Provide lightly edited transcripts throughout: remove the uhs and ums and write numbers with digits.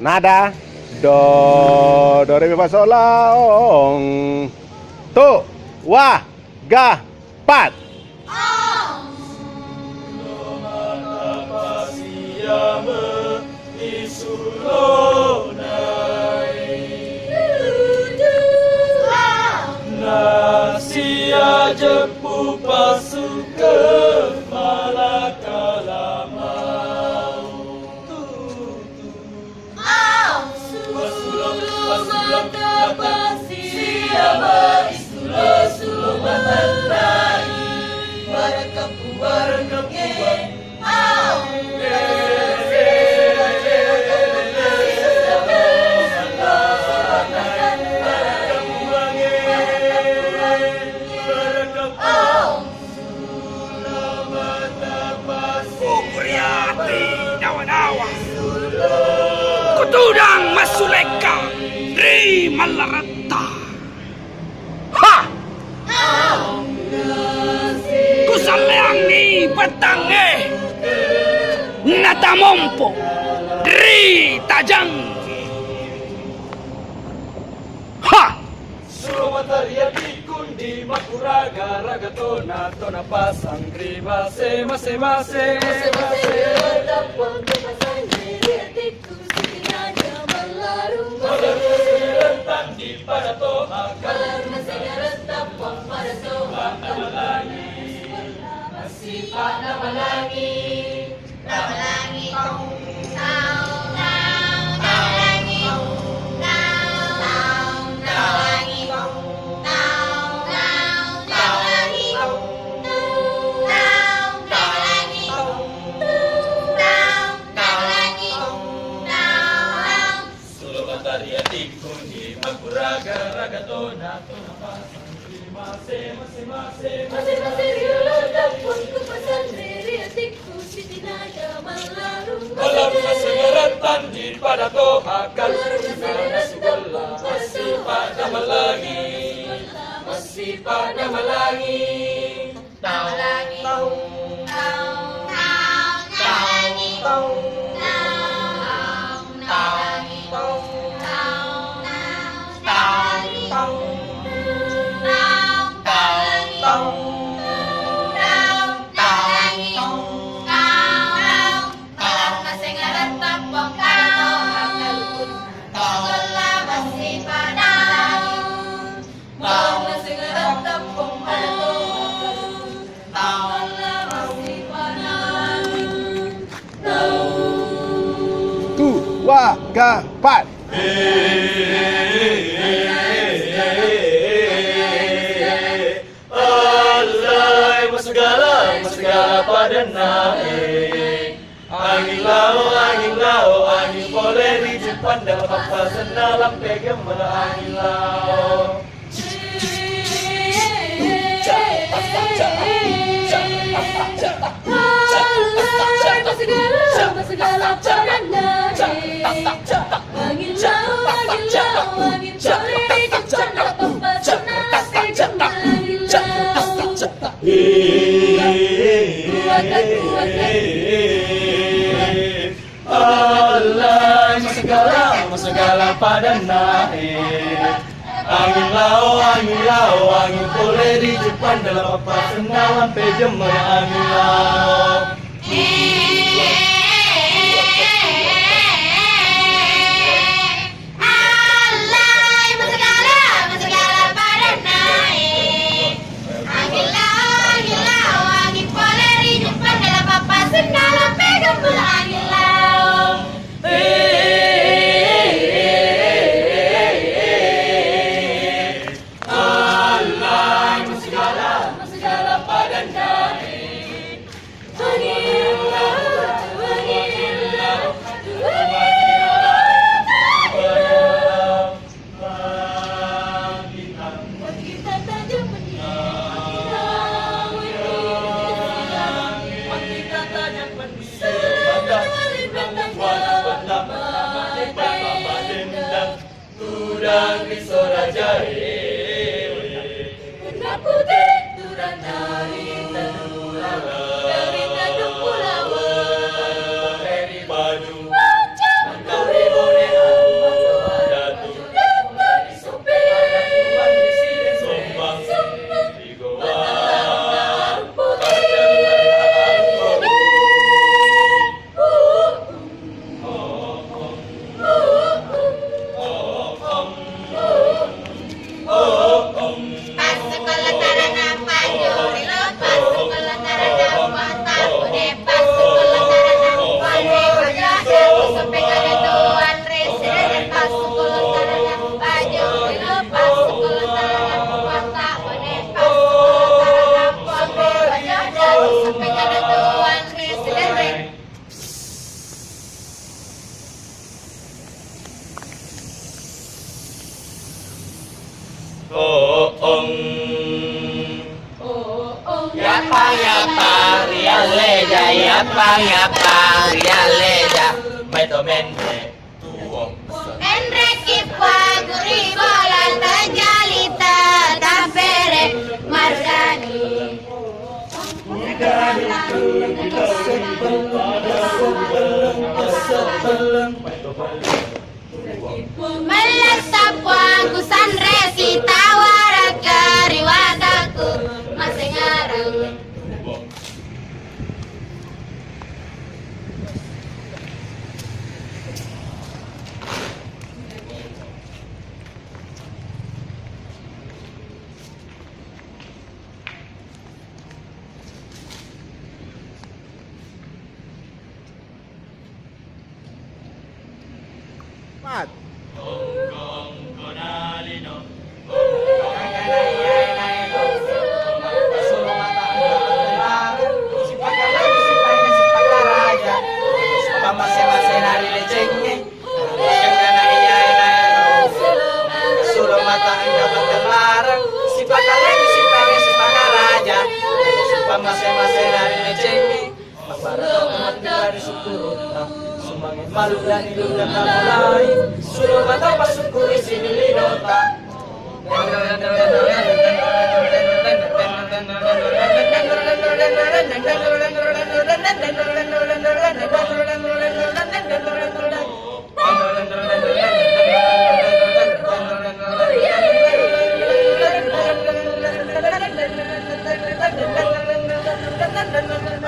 nada do re mi fa sol la ong tu wa ga pat. Nasia jepu pasuke malakala mau Pasulam tapasia Isulo sulo matandai Barakapu barakapu Kutudang masuleka Ri malarata. Ha! Kusaleangi batange Natamompo Ri tajang. Ha! Sumatariya di kundi makuraga ragatona tona pasang riba se mase mase Tapon pasang diriatiku Sikinanya melarung rentan di pada toha Malar masih tapon pada soha masih pada malangi Sumatariya di kundi makuraga ragatona tona pasang riba se mase mase Masih tapon ku pasang diriatiku Sikinanya melarung Malam segeratan di pada toha kalau nasugala masih pada melangi masih pada melangi Tu wa ga pat. Alai masegala pada naik angin lau angin boleh di Jepang dalam apa senalam pegang angin lau Segala pada naik Angin lau, angin boleh di Jepang Dalam pesenang pegang angin lau Allah segala pada naik angin lau angin boleh di Jepang dalam apa senalam pejem angin lau Tudang risora jahe Putih turun dari tanah dari tanah pulau dari baju macam kau ribone yapang yapang rialeda maitomente tuong Enrique Paguri bola tajalita tapere marcani Melatapwa kusan resi tawarat kariwadaku masing arang Mat. Malu dan hidup dan mulai suruh mata pasukuri sini nota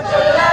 Thank you.